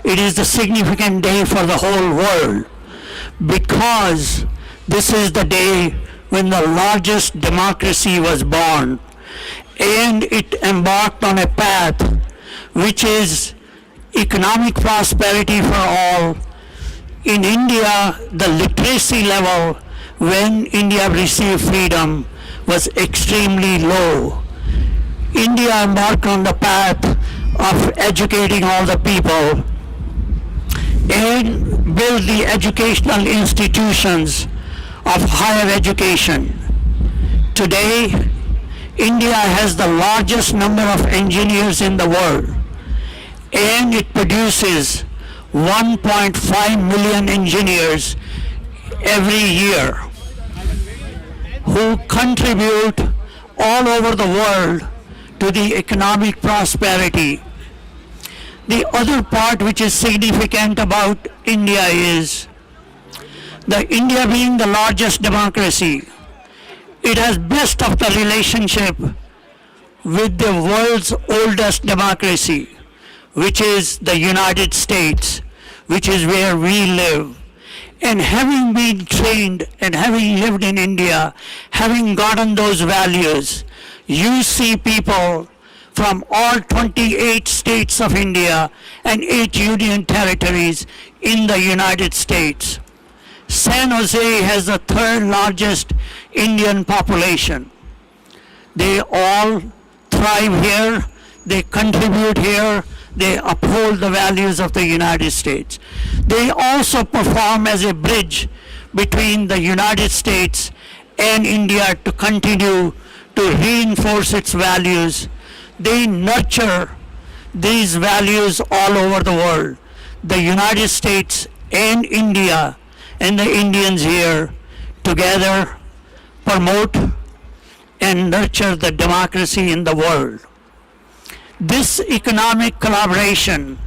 It is the significant day for the whole world because this is the day when the largest democracy was born, and it embarked on a path which is economic prosperity for all. In India, the literacy level when India received freedom was extremely low. India embarked on the path of educating all the people and build the educational institutions of higher education. Today, India has the largest number of engineers in the world, and it produces 1.5 million engineers every year who contribute all over the world to the economic prosperity. The other part which is significant about India is the India being the largest democracy, it has best of the relationship with the world's oldest democracy, which is the United States, which is where we live. And having been trained and having lived in India, having gotten those values, you see people from all 28 states of India and 8 union territories in the United States. San Jose has the third largest Indian population. They all thrive here, they contribute here, they uphold the values of the United States. They also perform as a bridge between the United States and India to continue to reinforce its values. They nurture these values all over the world. The United States and India and the Indians here together promote and nurture the democracy in the world. This economic collaboration,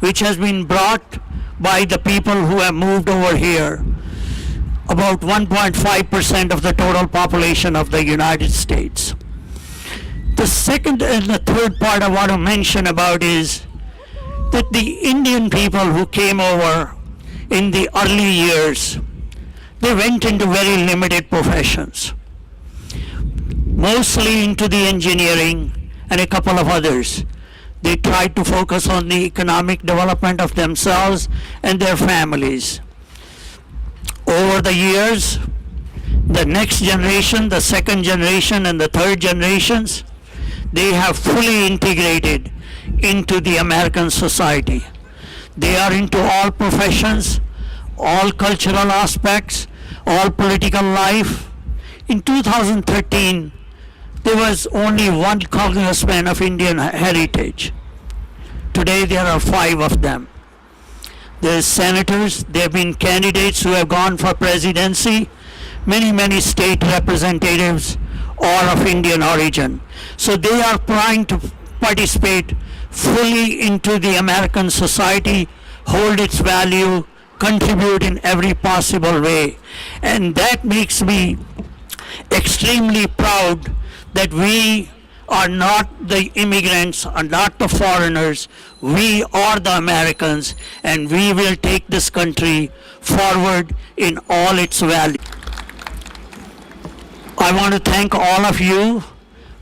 which has been brought by the people who have moved over here, about 1.5% of the total population of the United States. The second and the third part I want to mention about is that the Indian people who came over in the early years, they went into very limited professions, mostly into the engineering and a couple of others. They tried to focus on the economic development of themselves and their families. Over the years, the next generation, the second generation, and the third generations, they have fully integrated into the American society. They are into all professions, all cultural aspects, all political life. In 2013, there was only one congressman of Indian heritage. Today there are 5 of them. There's senators, there have been candidates who have gone for presidency, many state representatives are of Indian origin. So they are trying to participate fully into the American society, hold its value, contribute in every possible way. And that makes me extremely proud that we are not the immigrants, are not the foreigners, we are the Americans, and we will take this country forward in all its value. I want to thank all of you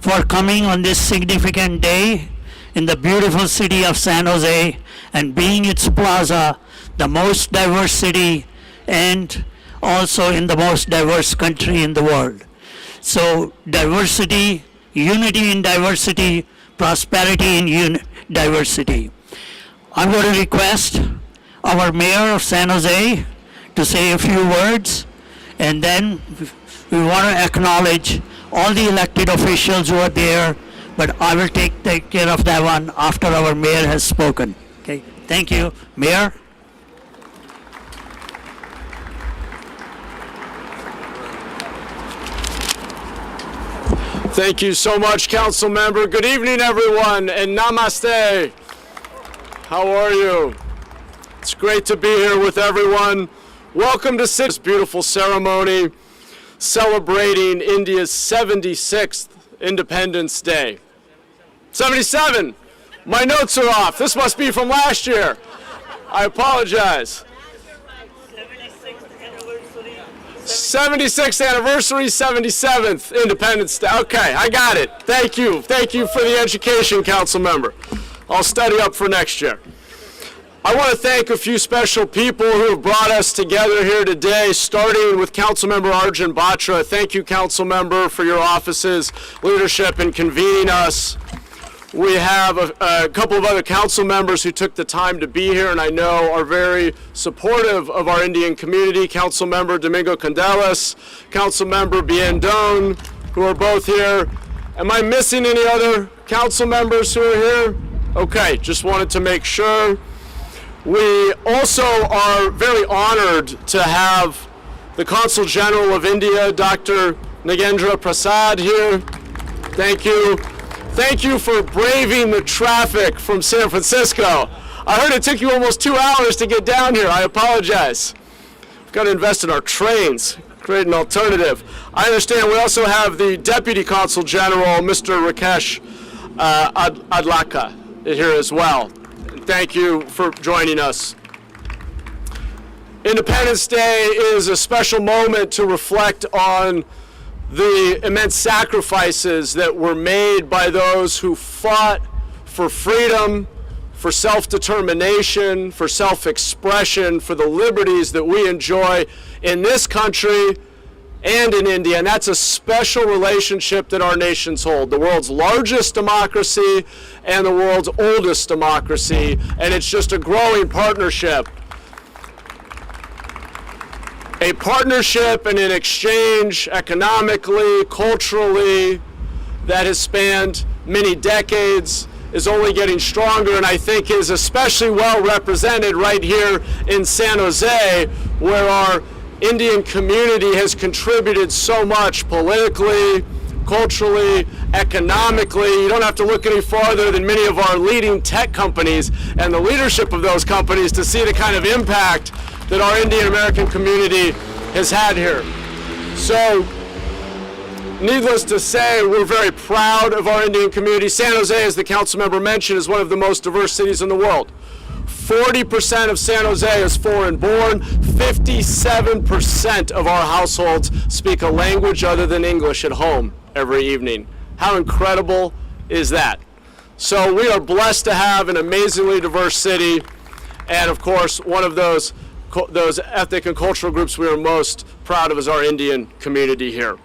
for coming on this significant day in the beautiful city of San Jose and being its plaza, the most diverse city and also in the most diverse country in the world. So diversity, unity in diversity, prosperity in diversity. I'm going to request our mayor of San Jose to say a few words, and then we want to acknowledge all the elected officials who are there, but I will take care of that one after our mayor has spoken. Okay, thank you. Mayor? Thank you so much, Council Member. Good evening, everyone, and namaste. How are you? It's great to be here with everyone. Welcome to this beautiful ceremony celebrating India's 76th Independence Day. 77. My notes are off. This must be from last year. I apologize. 76th anniversary, 77th Independence Day. Okay, I got it. Thank you. Thank you for the education, council member. I'll study up for next year. I want to thank a few special people who have brought us together here today, starting with Councilmember Arjun Batra. Thank you, council member, for your office's leadership in convening us. We have a couple of other council members who took the time to be here and I know are very supportive of our Indian community. Council member Domingo Candelas, council member Bien Doan, who are both here. Am I missing any other council members who are here? Okay, just wanted to make sure. We also are very honored to have the Consul General of India, Dr. Nagendra Prasad, here. Thank you. Thank you for braving the traffic from San Francisco. I heard it took you almost 2 hours to get down here. I apologize. We've got to invest in our trains, create an alternative. I understand we also have the Deputy Consul General, Mr. Rakesh Adlaka, here as well. Thank you for joining us. Independence Day is a special moment to reflect on the immense sacrifices that were made by those who fought for freedom, for self-determination, for self-expression, for the liberties that we enjoy in this country and in India. And that's a special relationship that our nations hold. The world's largest democracy and the world's oldest democracy. And it's just a growing partnership. A partnership and an exchange economically, culturally, that has spanned many decades, is only getting stronger, and I think is especially well represented right here in San Jose, where our Indian community has contributed so much politically, culturally, economically. You don't have to look any farther than many of our leading tech companies and the leadership of those companies to see the kind of impact that our Indian American community has had here. So, needless to say, we're very proud of our Indian community. San Jose, as the council member mentioned, is one of the most diverse cities in the world. 40% of San Jose is foreign born. 57% of our households speak a language other than English at home every evening. How incredible is that? So we are blessed to have an amazingly diverse city, and of course, one of those ethnic and cultural groups we are most proud of is our Indian community here.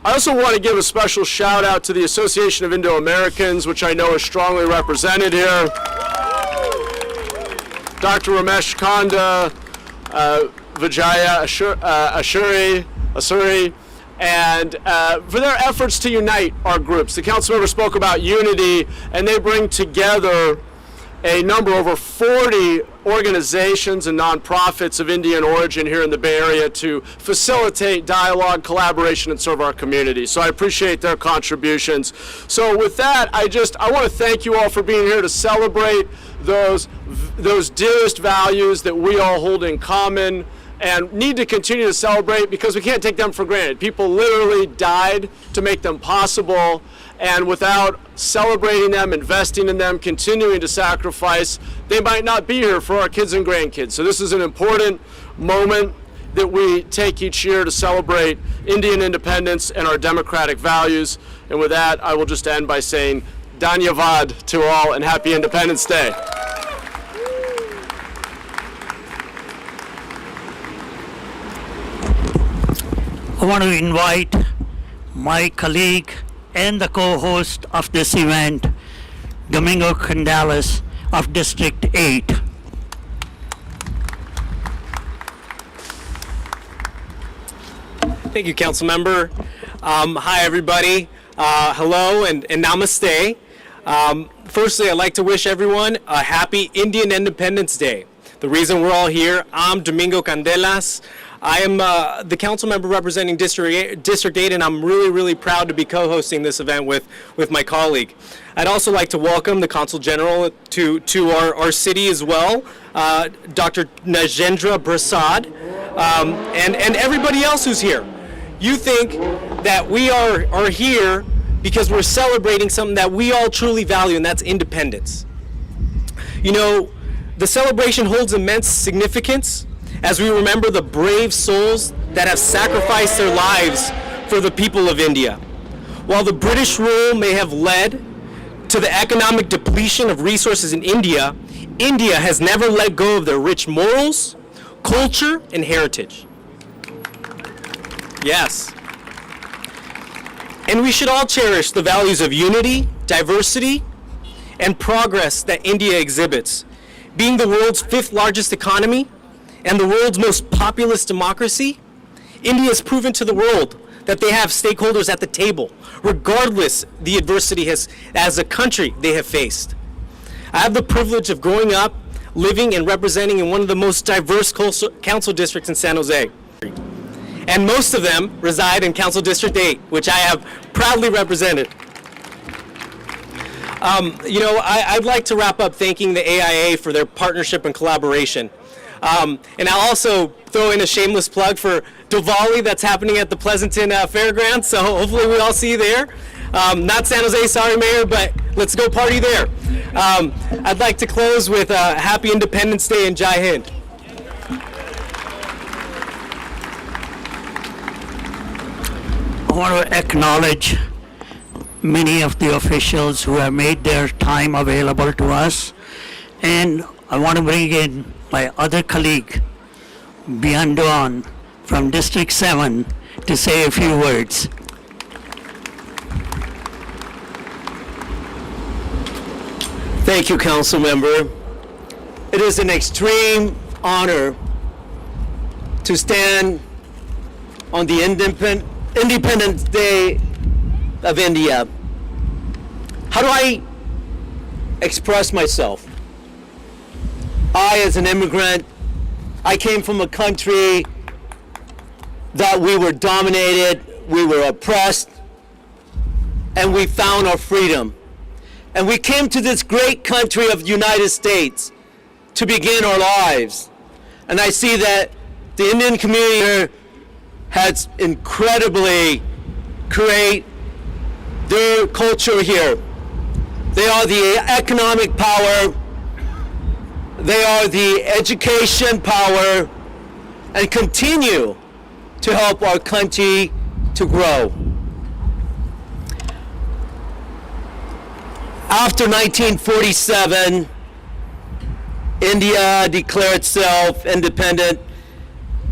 I also want to give a special shout out to the Association of Indo-Americans, which I know is strongly represented here. Dr. Ramesh Kanda, Vijaya Asuri, and for their efforts to unite our groups. The council member spoke about unity, and they bring together a number, over 40 organizations and nonprofits of Indian origin here in the Bay Area to facilitate dialogue, collaboration, and serve our community. So I appreciate their contributions. So with that, I want to thank you all for being here to celebrate those dearest values that we all hold in common and need to continue to celebrate because we can't take them for granted. People literally died to make them possible, and without celebrating them, investing in them, continuing to sacrifice, they might not be here for our kids and grandkids. So this is an important moment that we take each year to celebrate Indian independence and our democratic values. And with that, I will just end by saying Dhanyavad to all and happy Independence Day. I want to invite my colleague and the co-host of this event, Domingo Candelas of District 8. Thank you, Council Member. Hi, everybody. Hello and namaste. Firstly, I'd like to wish everyone a happy Indian Independence Day. The reason we're all here, I'm Domingo Candelas. I am the council member representing District 8, and I'm really, really proud to be co-hosting this event with my colleague. I'd also like to welcome the Consul General to our city as well, Dr. Nagendra Prasad, and everybody else who's here. You think that we are here because we're celebrating something that we all truly value, and that's independence. You know, The celebration holds immense significance as we remember the brave souls that have sacrificed their lives for the people of India. While the British rule may have led to the economic depletion of resources in India, India has never let go of their rich morals, culture, and heritage. Yes. And we should all cherish the values of unity, diversity, and progress that India exhibits. Being the world's 5th largest economy and the world's most populous democracy, India has proven to the world that they have stakeholders at the table, regardless the adversity as a country they have faced. I have the privilege of growing up, living and representing in one of the most diverse council districts in San Jose. And most of them reside in Council District 8, which I have proudly represented. I'd like to wrap up thanking the AIA for their partnership and collaboration. And I'll also throw in a shameless plug for Diwali that's happening at the Pleasanton Fairgrounds, so hopefully we all see you there. Not San Jose, sorry Mayor, but let's go party there. I'd like to close with Happy Independence Day and Jai Hind. I want to acknowledge many of the officials who have made their time available to us, and I want to bring in my other colleague, Biandon from District 7, to say a few words. Thank you, Council Member. It is an extreme honor to stand on the Independence Day of India. How do I express myself? I, as an immigrant, I came from a country that we were dominated, we were oppressed, and we found our freedom. And we came to this great country of the United States to begin our lives. And I see that the Indian community here has incredibly created their culture here. They are the economic power, they are the education power, and continue to help our country to grow. After 1947, India declared itself independent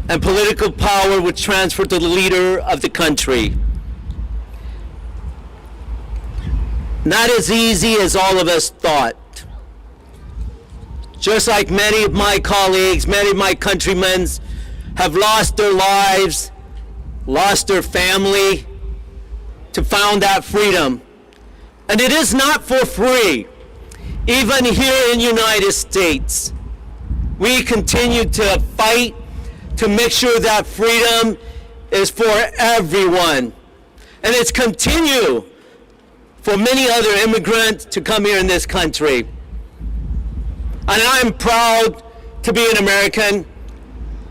and political power was transferred to the leader of the country. Not as easy as all of us thought. Just like many of my colleagues, many of my countrymen have lost their lives, lost their family to found that freedom. And it is not for free. Even here in the United States, we continue to fight to make sure that freedom is for everyone. And it's continue for many other immigrants to come here in this country. And I'm proud to be an American,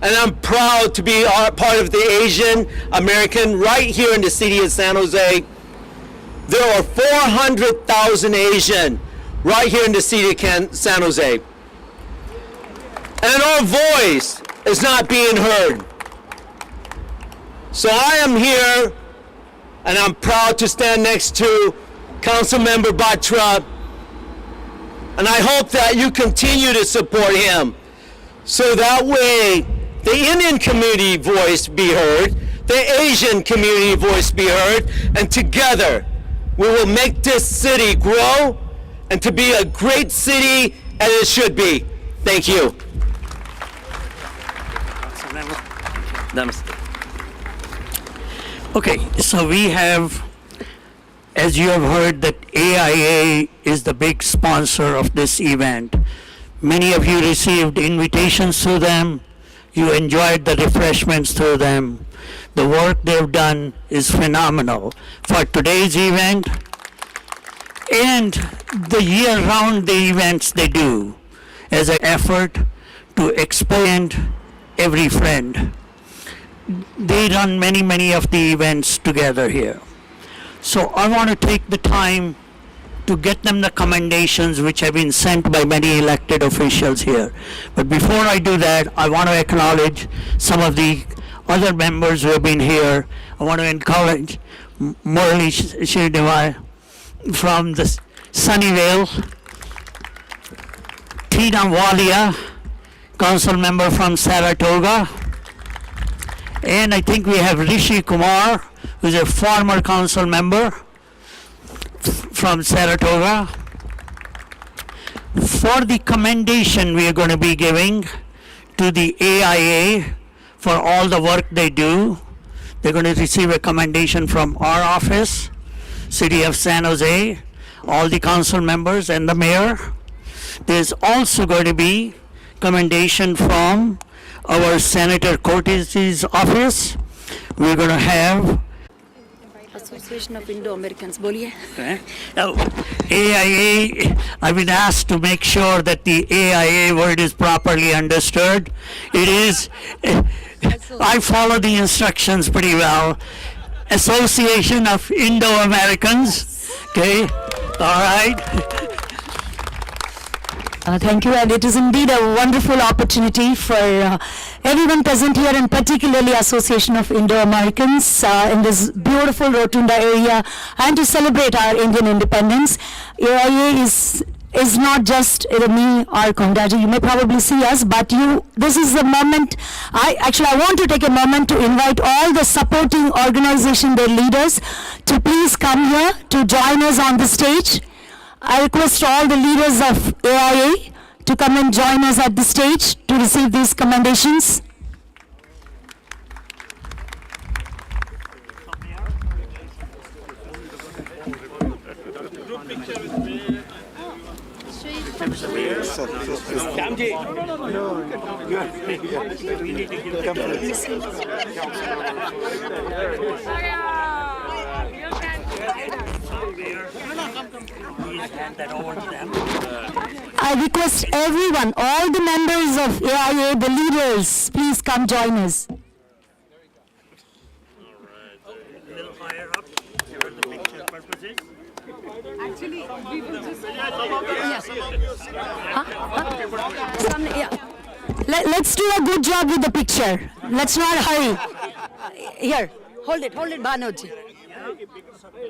and I'm proud to be part of the Asian American right here in the city of San Jose. There are 400,000 Asian right here in the city of San Jose. And our voice is not being heard. So I am here, and I'm proud to stand next to Councilmember Batra, and I hope that you continue to support him, so that way the Indian community voice be heard, the Asian community voice be heard, and together we will make this city grow and to be a great city as it should be. Thank you. Namaste. Okay, so we have, as you have heard, that AIA is the big sponsor of this event. Many of you received invitations through them. You enjoyed the refreshments through them. The work they've done is phenomenal for today's event and the year-round the events they do as an effort to expand every friend. They run many of the events together here. So I want to take the time to get them the commendations which have been sent by many elected officials here. But before I do that, I want to acknowledge some of the other members who have been here. I want to encourage Murali Shirdewar from the Sunnyvale, Tina Walia, council member from Saratoga, and I think we have Rishi Kumar, who is a former council member from Saratoga. For the commendation we are going to be giving to the AIA for all the work they do, they're going to receive a commendation from our office, City of San Jose, all the council members and the mayor. There's also going to be commendation from our Senator Cortez's office. We're going to have Association of Indo-Americans, बोलिए. AIA. I've been asked to make sure that the AIA word is properly understood. It is, I follow the instructions pretty well. Association of Indo-Americans. Okay, all right. Thank you, and it is indeed a wonderful opportunity for everyone present here, and particularly Association of Indo-Americans in this beautiful Rotunda area, and to celebrate our Indian independence. AIA is not just me or Kondaji. You may probably see us, but this is the moment. I want to take a moment to invite all the supporting organization, their leaders, to please come here to join us on the stage. I request all the leaders of AIA to come and join us at the stage to receive these commendations. I request everyone, all the members of AIA, the leaders, please come join us. A little higher up, for the picture purposes. Actually, we will just... Let's do a good job with the picture. Let's not hurry. Here, hold it, Bhanuji.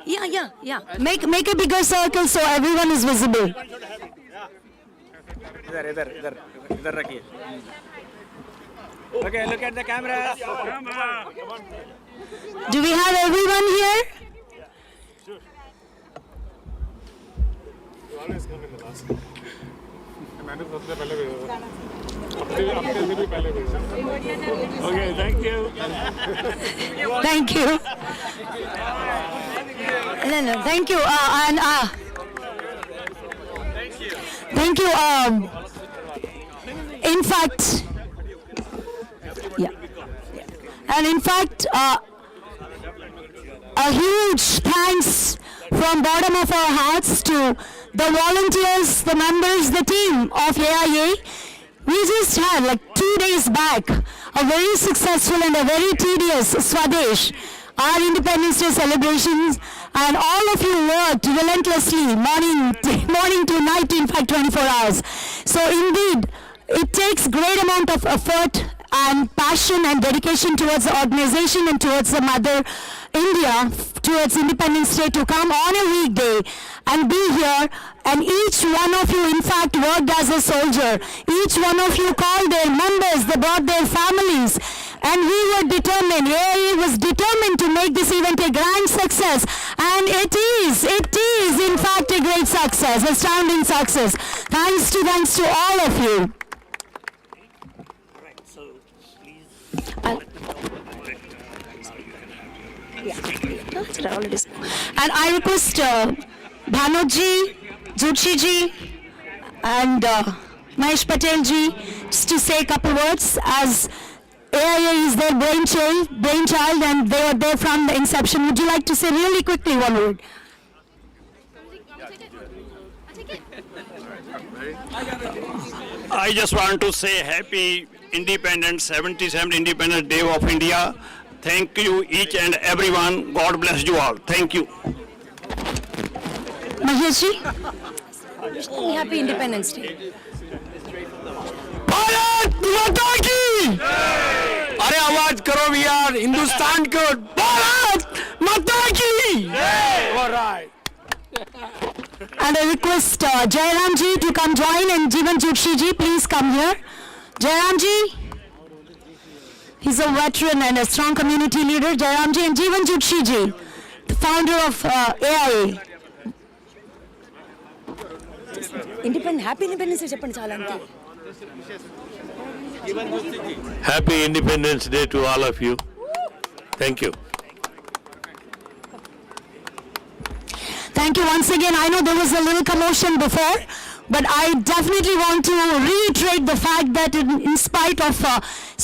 Yeah. Make a bigger circle so everyone is visible. इधर रखिए. Okay, look at the camera. Do we have everyone here? Okay, thank you. Thank you. No, thank you. Thank you. In fact, and in fact, a huge thanks from bottom of our hearts to the volunteers, the members, the team of AIA. We just had, like 2 days back, a very successful and a very tedious Swadesh, our Independence Day celebrations, and all of you worked relentlessly, morning to night, in fact 24 hours. So indeed, it takes great amount of effort and passion and dedication towards the organization and towards the mother India, towards Independence Day, to come on a weekday and be here. And each one of you, in fact, worked as a soldier. Each one of you called their members, they brought their families. And we were determined, AIA was determined to make this event a grand success. And it is in fact a great success, astounding success. Thanks to all of you. Right, so please. And I request Bhanuji, Jutshi and Mahesh Patel ji just to say a couple words, as AIA is their brainchild, and they were there from the inception. Would you like to say really quickly one word? I just want to say happy Independence, 77th Independence Day of India. Thank you each and everyone. God bless you all. Thank you. Mahesh ji? Happy Independence Day. Bharat माता की अरे आवाज करो भैया हिंदुस्तान को भारत माता की And I request Jairam ji to come join and Jeevan Joshi ji, please come here. Jairam ji, he's a veteran and a strong community leader. Jairam ji and Jeevan Joshi ji, the founder of AIA. Happy Independence Day చెప్పండి చాలా అంతే. Happy Independence Day to all of you. Thank you. Thank you once again. I know there was a little commotion before, but I definitely want to reiterate the fact that in spite of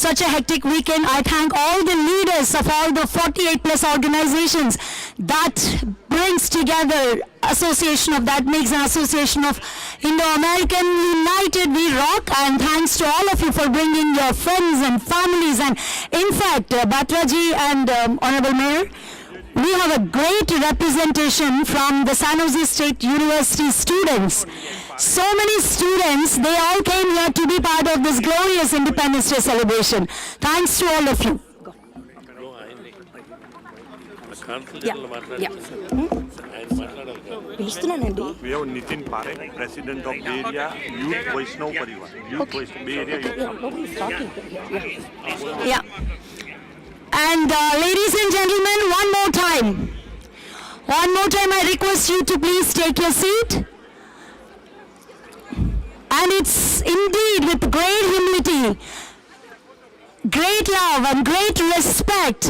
such a hectic weekend, I thank all the leaders of all the 48 plus organizations that brings together association of that makes an association of Indo-American United We Rock, and thanks to all of you for bringing your friends and families, and in fact Batra ji and Honorable Mayor, we have a great representation from the San Jose State University students. So many students, they all came here to be part of this glorious Independence Day celebration. Thanks to all of you. పిలుస్తున్నానండి. We have Nitin Parekh, President of Bay Area Youth Vaishnav Parivar. Youth Vaishnav, Bay Area Youth. Yeah. And ladies and gentlemen, one more time, I request you to please take your seat. And it's indeed with great humility, great love and great respect,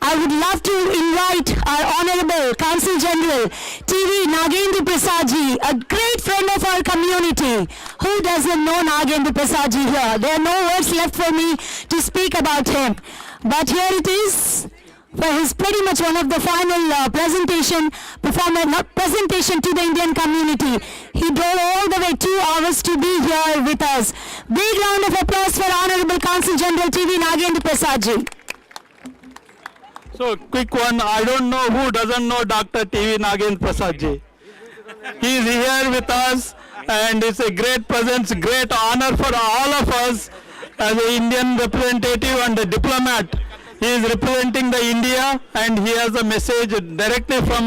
I would love to invite our Honorable Consul General TV Nagendra Prasad ji, a great friend of our community. Who doesn't know Nagendra Prasad ji here? There are no words left for me to speak about him. But here it is for his pretty much one of the final presentation to the Indian community. He drove all the way 2 hours to be here with us. Big round of applause for Honorable Consul General TV Nagendra Prasad ji. So, quick one. I don't know who doesn't know Dr. TV Nagendra Prasad ji. He is here with us, and it's a great presence, great honor for all of us as an Indian representative and a diplomat. He is representing the India, and he has a message directly from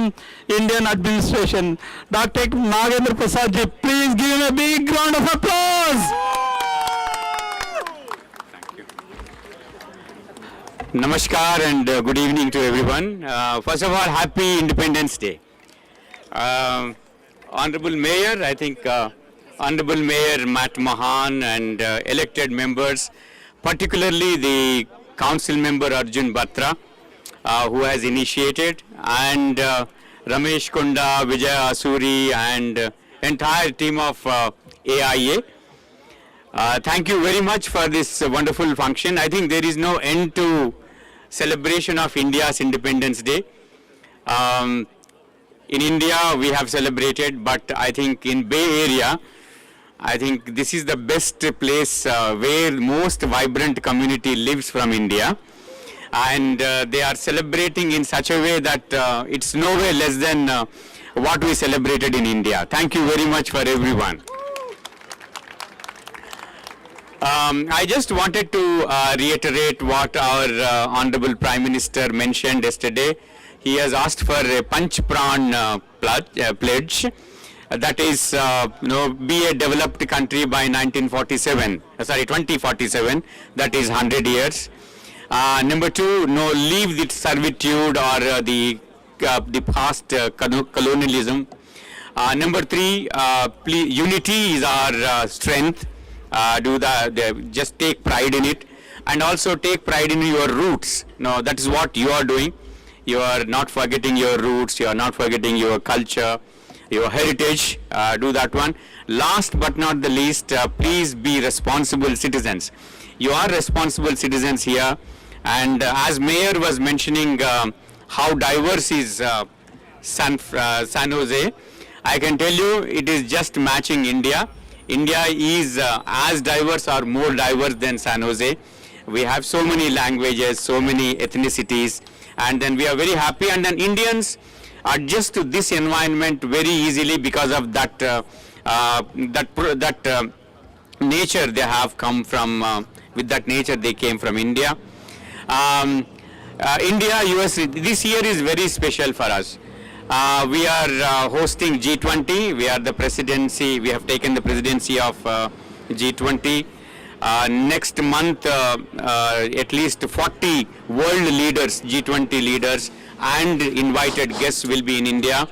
Indian administration. Dr. Nagendra Prasad ji, please give him a big round of applause. Namaskar and good evening to everyone. First of all, happy Independence Day. Honorable Mayor, I think Honorable Mayor Matt Mahan and elected members, particularly the Council Member Arjun Batra, who has initiated, and Ramesh Konda, Vijay Asuri and entire team of AIA. Thank you very much for this wonderful function. I think there is no end to celebration of India's Independence Day. In India we have celebrated, but I think in Bay Area, I think this is the best place where most vibrant community lives from India, and they are celebrating in such a way that it's nowhere less than what we celebrated in India. Thank you very much for everyone. I just wanted to reiterate what our Honorable Prime Minister mentioned yesterday. He has asked for a Panch Pran pledge. That is, be a developed country by 2047. That is 100 years. Number 2, leave the servitude or the past colonialism. Number 3, unity is our strength. Just take pride in it, and also take pride in your roots. That is what you are doing. You are not forgetting your roots, you are not forgetting your culture, your heritage. Do that one. Last but not the least, please be responsible citizens. You are responsible citizens here, and as Mayor was mentioning how diverse is San Jose, I can tell you it is just matching India. India is as diverse or more diverse than San Jose. We have so many languages, so many ethnicities, and then we are very happy. And then Indians adjust to this environment very easily because of that nature they have come from. With that nature they came from India. India, US, this year is very special for us. We are hosting G20. We are the presidency. We have taken the presidency of G20. Next month, at least 40 world leaders, G20 leaders, and invited guests will be in India,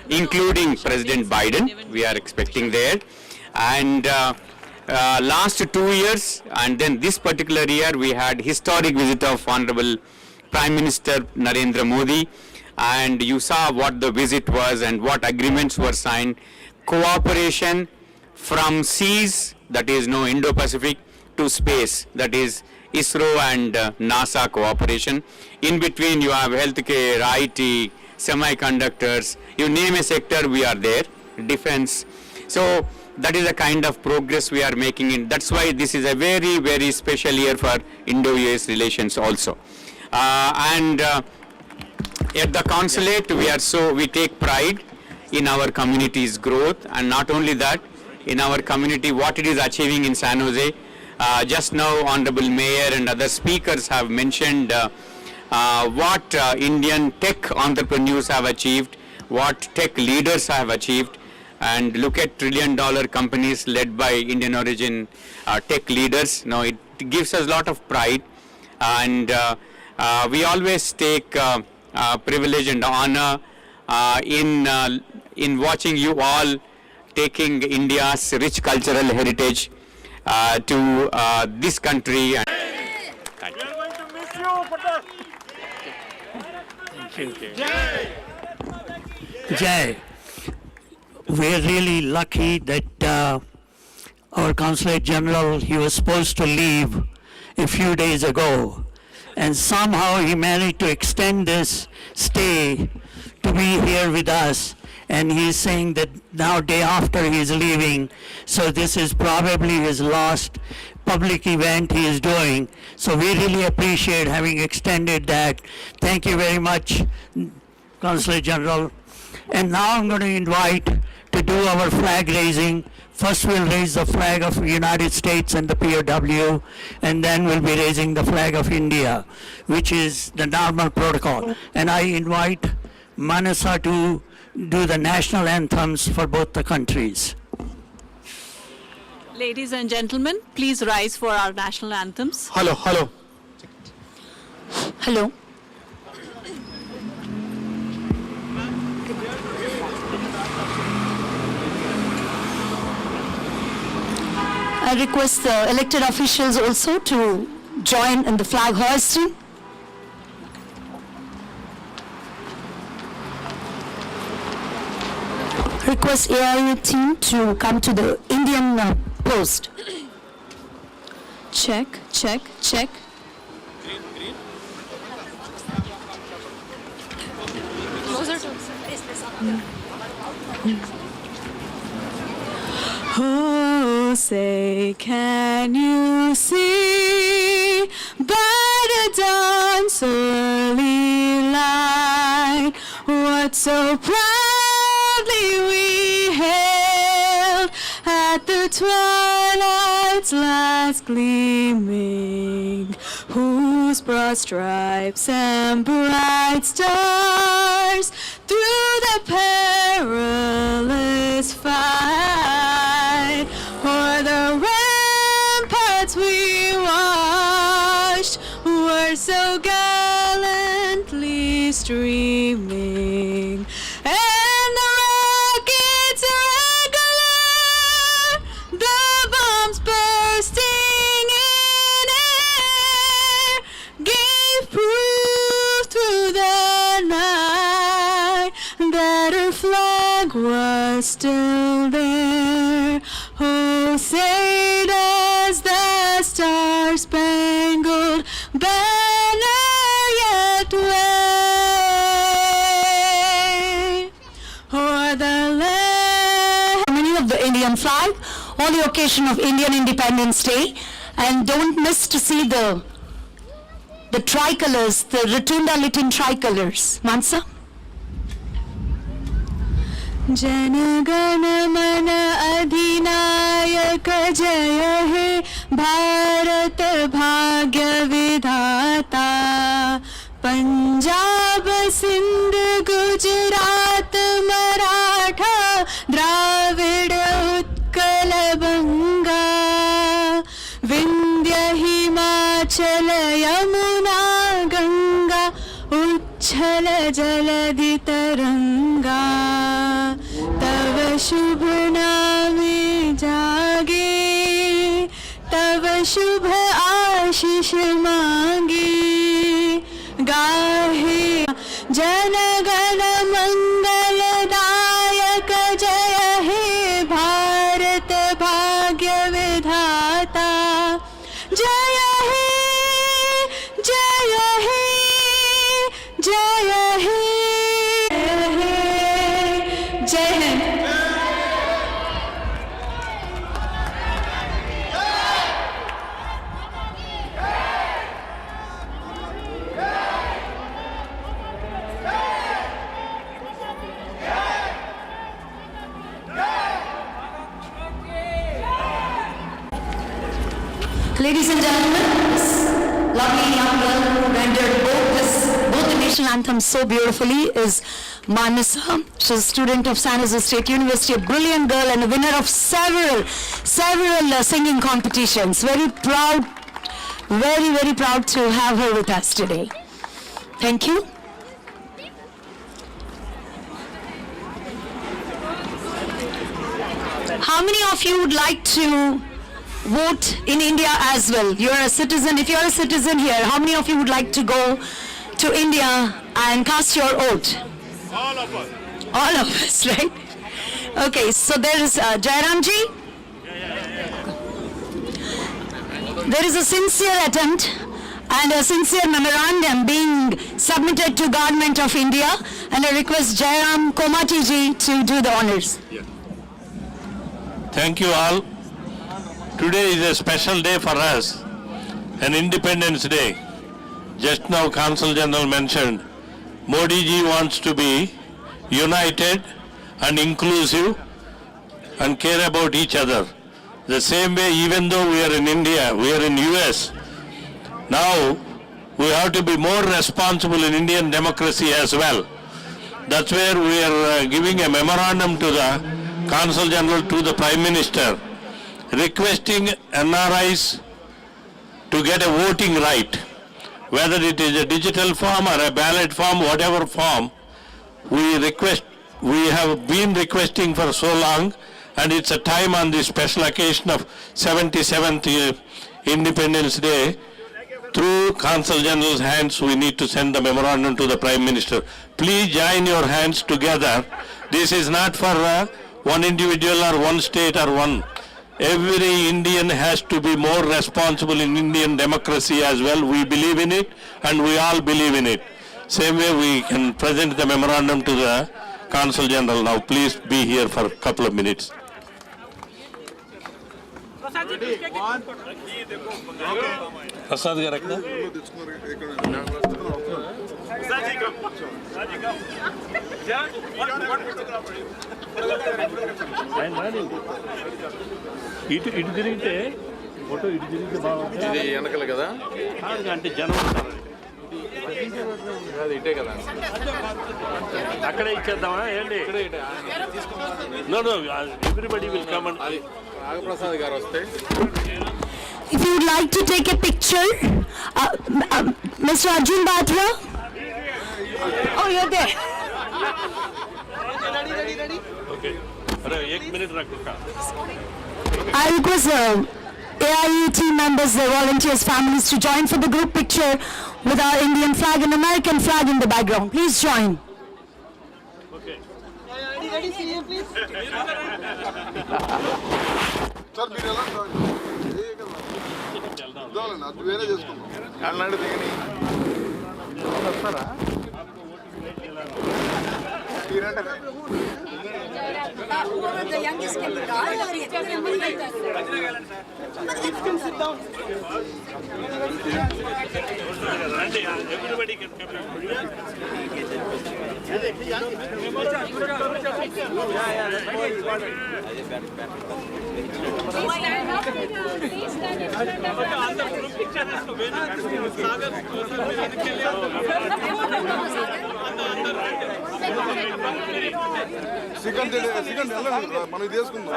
including President Biden. We are expecting there. And last 2 years, and then this particular year, we had historic visit of Honorable Prime Minister Narendra Modi, and you saw what the visit was and what agreements were signed. Cooperation from seas, that is no Indo-Pacific, to space, that is ISRO and NASA cooperation. In between you have healthcare, IT, semiconductors, you name a sector, we are there, defense. So that is the kind of progress we are making in. That's why this is a very, very special year for Indo-US relations also. At the consulate, we take pride in our community's growth, and not only that, in our community, what it is achieving in San Jose. Just now, Honorable Mayor and other speakers have mentioned what Indian tech entrepreneurs have achieved, what tech leaders have achieved, and look at trillion-dollar companies led by Indian origin tech leaders. Now, it gives us a lot of pride, and we always take privilege and honor in watching you all taking India's rich cultural heritage to this country. Thank you. We are going to miss you, Patel. Thank you. Jai. We're really lucky that our Consulate General, he was supposed to leave a few days ago, and somehow he managed to extend this stay to be here with us. And he's saying that now day after he's leaving, so this is probably his last public event he is doing. So we really appreciate having extended that. Thank you very much, Consulate General. And now I'm going to invite to do our flag raising. First we'll raise the flag of the United States and the POW, and then we'll be raising the flag of India, which is the normal protocol. And I invite Manasa to do the national anthems for both the countries. Ladies and gentlemen, please rise for our national anthems. Hello, hello. Hello. I request the elected officials also to join in the flag hoisting. Request AIA team to come to the Indian post. Check, check, check. Closer to Oh, say, can you see by the dawn's early light what so proudly we hailed at the twilight's last gleaming, whose broad stripes and bright stars through the perilous fight o'er the ramparts we watched were so gallantly streaming, and the rockets regular, the bombs bursting in air, gave proof through the night that her flag was still there. Oh, say does the star-spangled banner yet wave o'er the land? Meaning of the Indian flag on the occasion of Indian Independence Day, and don't miss to see the tricolors, the Rotunda Litin tricolors. Mansa? Jana Gana मन अधिनायक जय हे भारत भाग्य विधाता पंजाब सिंध गुजरात मराठा द्राविड उत्कल बंगा विंध्य हिमाचल यमुना गंगा उच्छल जलधि तरंगा तव शुभ नामे जागे तव शुभ आशीष मांगे गाहे जन गण मंगलदायक जय हे भारत भाग्य विधाता जय हे जय हे जय हे जय Hind. Ladies and gentlemen, this lovely young girl who rendered both the national anthems so beautifully is Manasa. She's a student of San Jose State University, a brilliant girl and a winner of several singing competitions. Very proud to have her with us today. Thank you. How many of you would like to vote in India as well? You're a citizen. If you're a citizen here, how many of you would like to go to India and cast your vote? All of us. All of us, right? Okay, so there is Jairamji. There is a sincere attempt and a sincere memorandum being submitted to Government of India, and I request Jairam Komatiji to do the honors. Thank you all. Today is a special day for us, an Independence Day. Just now Consul General mentioned, Modi ji wants to be united and inclusive and care about each other. The same way, even though we are in India, we are in US, now we have to be more responsible in Indian democracy as well. That's where we are giving a memorandum to the Consul General, to the Prime Minister, requesting NRIs to get a voting right, whether it is a digital form or a ballot form, whatever form. We have been requesting for so long, and it's a time on the special occasion of 77th Independence Day. Through Consul General's hands, we need to send the memorandum to the Prime Minister. Please join your hands together. This is not for one individual or one state or one. Every Indian has to be more responsible in Indian democracy as well. We believe in it and we all believe in it. Same way we can present the memorandum to the Consul General now. Please be here for a couple of minutes. Prasad ga rakhna. ఇటు తిరిగితే photo ఇటు తిరిగితే బాగుంటుంది. ఇది వెనకలు కదా అంటే జనం ఉంటారు. ఇటే కదా అక్కడే ఇచ్చేద్దామా ఏంటి? No everybody will come and Nagaprasad garu వస్తే. If you would like to take a picture, Mr. Arjun Batra. Oh, you're there. Okay. अरे 1 minute रखो का. I request AIE team members, the volunteers, families to join for the group picture with our Indian flag and American flag in the background. Please join. Okay. Ready, CM, please. Sir, మీరు ఎలా చూడాలి అది వేరే చేసుకుందాం. అన్నాడు దిగని వస్తారా The youngest can be or sit down. Srikanth వెళ్ళండి మనకి తీసుకుందాం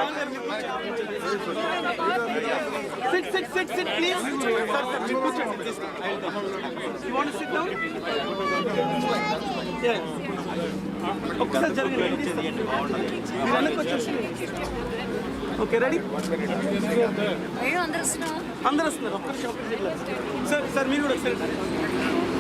ఓకే రెడీ అందరూ వస్తున్నా అందరూ వస్తున్నారు ఒక్కరి షాప్ సార్ మీరు కూడా ఒకసారి